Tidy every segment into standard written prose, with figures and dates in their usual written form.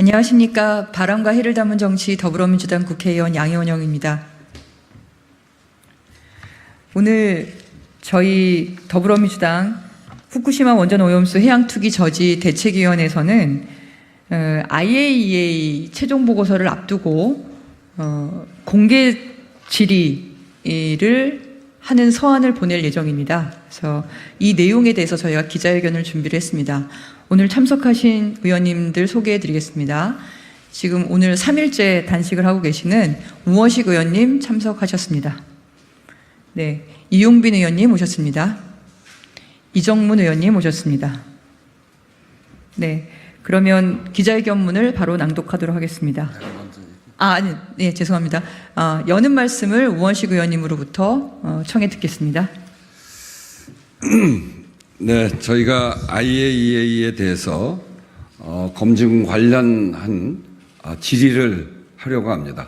안녕하십니까. 바람과 해를 담은 정치 더불어민주당 국회의원 양혜원영입니다. 오늘 저희 더불어민주당 후쿠시마 원전 오염수 해양투기 저지 대책위원회에서는 IAEA 최종 보고서를 앞두고 공개 질의를 하는 서한을 보낼 예정입니다. 그래서 이 내용에 대해서 저희가 기자회견을 준비를 했습니다. 오늘 참석하신 의원님들 소개해 드리겠습니다. 지금 오늘 3일째 단식을 하고 계시는 우원식 의원님 참석하셨습니다. 네, 이용빈 의원님 오셨습니다. 이정문 의원님 오셨습니다. 네, 그러면 기자회견문을 바로 낭독하도록 하겠습니다. 네, 죄송합니다. 여는 말씀을 우원식 의원님으로부터 청해 듣겠습니다. 네, 저희가 IAEA에 대해서 검증 관련한 질의를 하려고 합니다.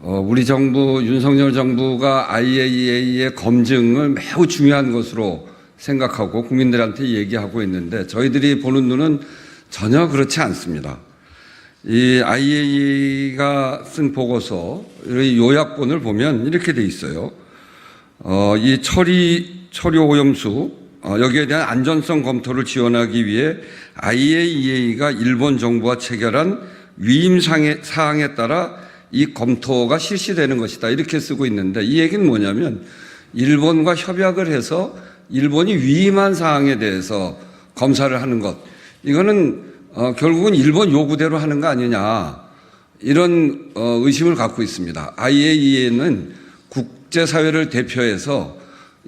우리 정부, 윤석열 정부가 IAEA의 검증을 매우 중요한 것으로 생각하고 국민들한테 얘기하고 있는데 저희들이 보는 눈은 전혀 그렇지 않습니다. 이 IAEA가 쓴 보고서 요약본을 보면 이렇게 돼 있어요. 이 처리 오염수 여기에 대한 안전성 검토를 지원하기 위해 IAEA가 일본 정부와 체결한 위임 사항에 따라 이 검토가 실시되는 것이다. 이렇게 쓰고 있는데 이 얘기는 뭐냐면 일본과 협약을 해서 일본이 위임한 사항에 대해서 검사를 하는 것. 이거는 결국은 일본 요구대로 하는 거 아니냐. 이런 의심을 갖고 있습니다. IAEA는 국제사회를 대표해서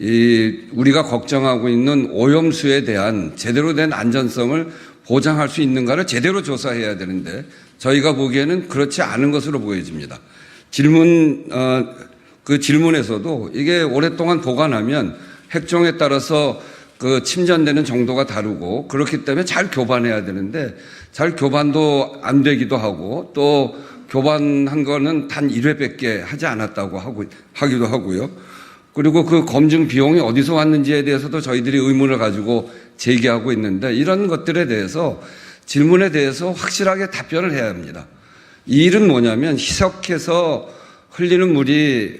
우리가 걱정하고 있는 오염수에 대한 제대로 된 안전성을 보장할 수 있는가를 제대로 조사해야 되는데 저희가 보기에는 그렇지 않은 것으로 보여집니다. 그 질문에서도 이게 오랫동안 보관하면 핵종에 따라서 그 침전되는 정도가 다르고 그렇기 때문에 잘 교반해야 되는데 잘 교반도 안 되기도 하고 또 교반한 거는 단 1회밖에 하지 않았다고 하기도 하고요. 그리고 그 검증 비용이 어디서 왔는지에 대해서도 저희들이 의문을 가지고 제기하고 있는데 이런 것들에 대해서 질문에 대해서 확실하게 답변을 해야 합니다. 이 일은 뭐냐면 희석해서 흘리는 물이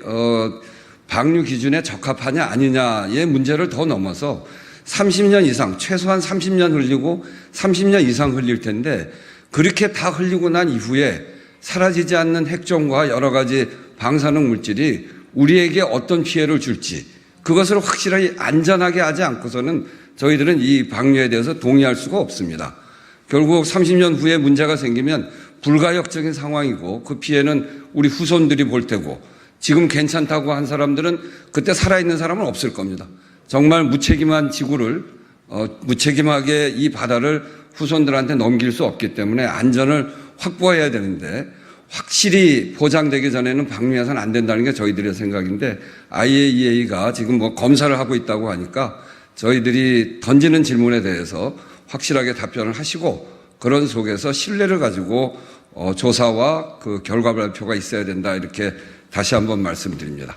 방류 기준에 적합하냐 아니냐의 문제를 더 넘어서 30년 이상, 최소한 30년 흘리고 30년 이상 흘릴 텐데 그렇게 다 흘리고 난 이후에 사라지지 않는 핵종과 여러 가지 방사능 물질이 우리에게 어떤 피해를 줄지 그것을 확실하게 안전하게 하지 않고서는 저희들은 이 방류에 대해서 동의할 수가 없습니다. 결국 30년 후에 문제가 생기면 불가역적인 상황이고 그 피해는 우리 후손들이 볼 테고 지금 괜찮다고 한 사람들은 그때 살아있는 사람은 없을 겁니다. 정말 무책임한 지구를 무책임하게 이 바다를 후손들한테 넘길 수 없기 때문에 안전을 확보해야 되는데 확실히 보장되기 전에는 방류해서는 안 된다는 게 저희들의 생각인데 IAEA가 지금 검사를 하고 있다고 하니까 저희들이 던지는 질문에 대해서 확실하게 답변을 하시고 그런 속에서 신뢰를 가지고 조사와 그 결과 발표가 있어야 된다 이렇게 다시 한번 말씀드립니다.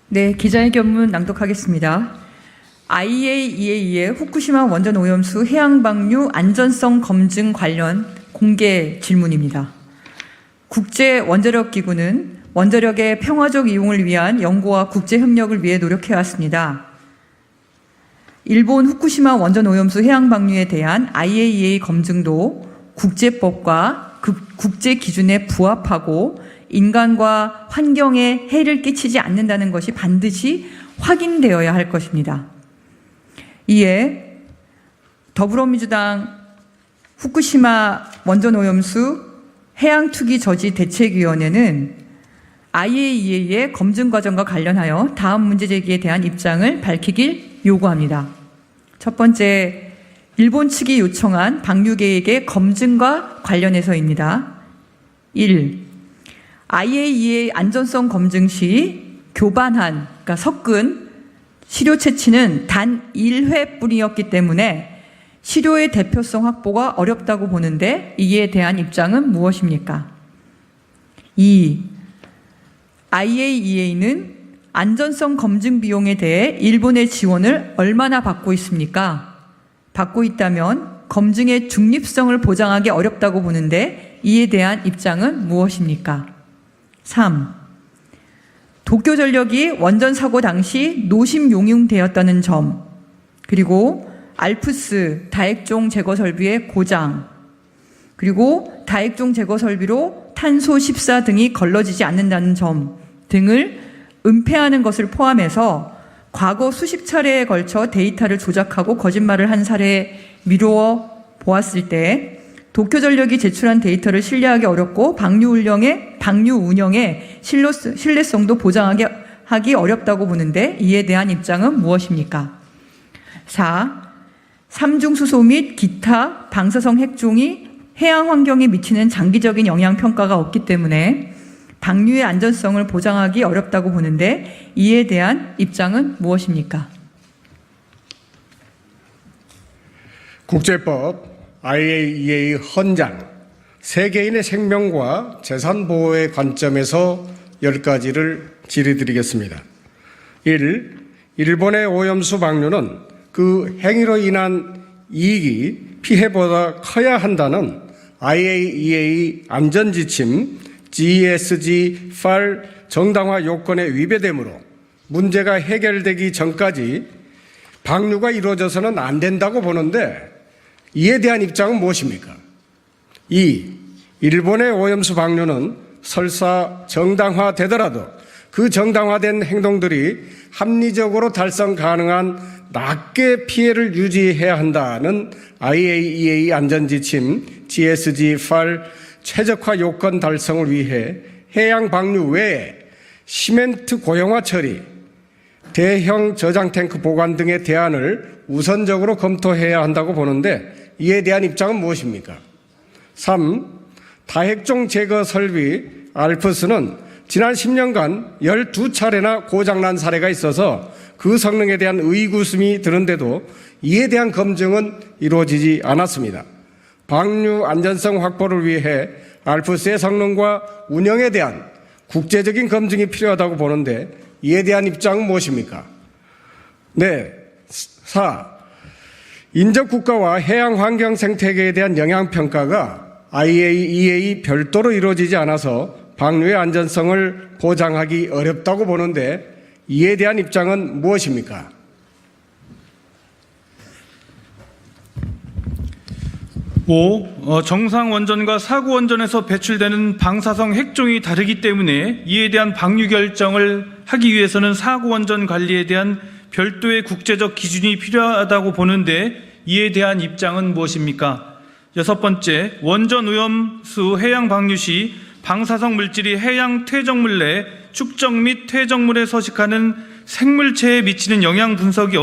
네, 기자회견문 낭독하겠습니다. IAEA의 후쿠시마 원전 오염수 해양 방류 안전성 검증 관련 공개 질문입니다. 국제 원자력 기구는 원자력의 평화적 이용을 위한 연구와 국제 협력을 위해 노력해 왔습니다. 일본 후쿠시마 원전 오염수 해양 방류에 대한 IAEA 검증도 국제법과 국제 기준에 부합하고 인간과 환경에 해를 끼치지 않는다는 것이 반드시 확인되어야 할 것입니다. 이에 더불어민주당 후쿠시마 원전 오염수 해양투기 저지 대책위원회는 IAEA의 검증 과정과 관련하여 다음 문제 제기에 대한 입장을 밝히길 요구합니다. 첫 번째, 일본 측이 요청한 방류 계획의 검증과 관련해서입니다. 1. IAEA 안전성 검증 시 교반한, 그러니까 섞은 시료 채취는 단 1회뿐이었기 때문에 시료의 대표성 확보가 어렵다고 보는데 이에 대한 입장은 무엇입니까? 2. IAEA는 안전성 검증 비용에 대해 일본의 지원을 얼마나 받고 있습니까? 받고 있다면 검증의 중립성을 보장하기 어렵다고 보는데 이에 대한 입장은 무엇입니까? 3. 도쿄전력이 원전 사고 당시 노심 용융되었다는 점, 그리고 알프스 다액종 제거 설비의 고장, 그리고 다액종 제거 설비로 탄소 14 등이 걸러지지 않는다는 점 등을 은폐하는 것을 포함해서 과거 수십 차례에 걸쳐 데이터를 조작하고 거짓말을 한 사례에 미루어 보았을 때 도쿄전력이 제출한 데이터를 신뢰하기 어렵고 방류 운영의 신뢰성도 보장하기 어렵다고 보는데 이에 대한 입장은 무엇입니까? 4. 삼중수소 및 기타 방사성 핵종이 해양 환경에 미치는 장기적인 영향 평가가 없기 때문에 방류의 안전성을 보장하기 어렵다고 보는데 이에 대한 입장은 무엇입니까? 국제법, IAEA 헌장, 세계인의 생명과 재산 보호의 관점에서 10가지를 질의드리겠습니다. 1. 일본의 오염수 방류는 그 행위로 인한 이익이 피해보다 커야 한다는 IAEA 안전지침 GSG-8 정당화 요건에 위배되므로 문제가 해결되기 전까지 방류가 이루어져서는 안 된다고 보는데 이에 대한 입장은 무엇입니까? 2. 일본의 오염수 방류는 설사 정당화되더라도 그 정당화된 행동들이 합리적으로 달성 가능한 낮게 피해를 유지해야 한다는 IAEA 안전지침 GSG-8 최적화 요건 달성을 위해 해양 방류 외에 시멘트 고형화 처리, 대형 저장 탱크 보관 등의 대안을 우선적으로 검토해야 한다고 보는데 이에 대한 입장은 무엇입니까? 3. 다핵종 제거 설비 알프스는 지난 10년간 12차례나 고장난 사례가 있어서 그 성능에 대한 의구심이 드는데도 이에 대한 검증은 이루어지지 않았습니다. 방류 안전성 확보를 위해 알프스의 성능과 운영에 대한 국제적인 검증이 필요하다고 보는데 이에 대한 입장은 무엇입니까? 네. 4. 인접국가와 해양 환경 생태계에 대한 영향평가가 IAEA 별도로 이루어지지 않아서 방류의 안전성을 보장하기 어렵다고 보는데 이에 대한 입장은 무엇입니까? 정상 원전과 사고 원전에서 배출되는 방사성 핵종이 다르기 때문에 이에 대한 방류 결정을 하기 위해서는 사고 원전 관리에 대한 별도의 국제적 기준이 필요하다고 보는데 이에 대한 입장은 무엇입니까? 6번째, 원전 오염수 해양 방류 시 방사성 물질이 해양 퇴적물 내 축적 및 퇴적물에 서식하는 생물체에 미치는 영향 분석이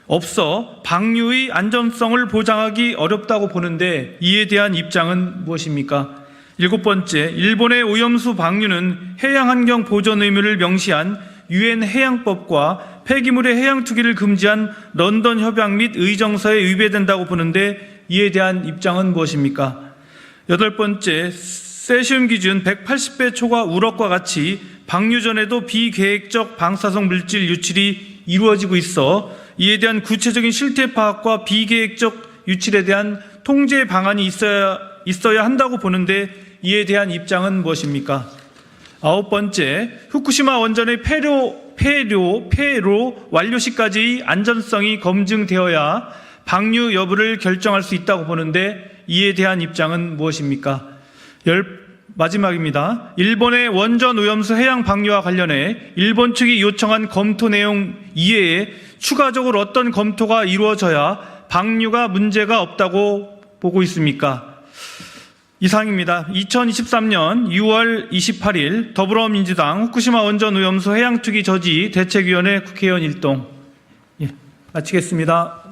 없어 방류의 안전성을 보장하기 어렵다고 보는데 이에 대한 입장은 무엇입니까? 7번째, 일본의 오염수 방류는 해양환경 보전 의무를 명시한 유엔 해양법과 폐기물의 해양 투기를 금지한 런던 협약 및 의정서에 위배된다고 보는데 이에 대한 입장은 무엇입니까? 8번째, 세슘 기준 180배 초과 우럭과 같이 방류 전에도 비계획적 방사성 물질 유출이 이루어지고 있어 이에 대한 구체적인 실태 파악과 비계획적 유출에 대한 통제 방안이 있어야 한다고 보는데 이에 대한 입장은 무엇입니까? 9번째, 후쿠시마 원전의 폐로 완료 시까지의 안전성이 검증되어야 방류 여부를 결정할 수 있다고 보는데 이에 대한 입장은 무엇입니까? 마지막입니다. 일본의 원전 오염수 해양 방류와 관련해 일본 측이 요청한 검토 내용 이외에 추가적으로 어떤 검토가 이루어져야 방류가 문제가 없다고 보고 있습니까? 이상입니다. 2023년 6월 28일 더불어민주당 후쿠시마 원전 오염수 해양 투기 저지 대책위원회 국회의원 일동. 마치겠습니다.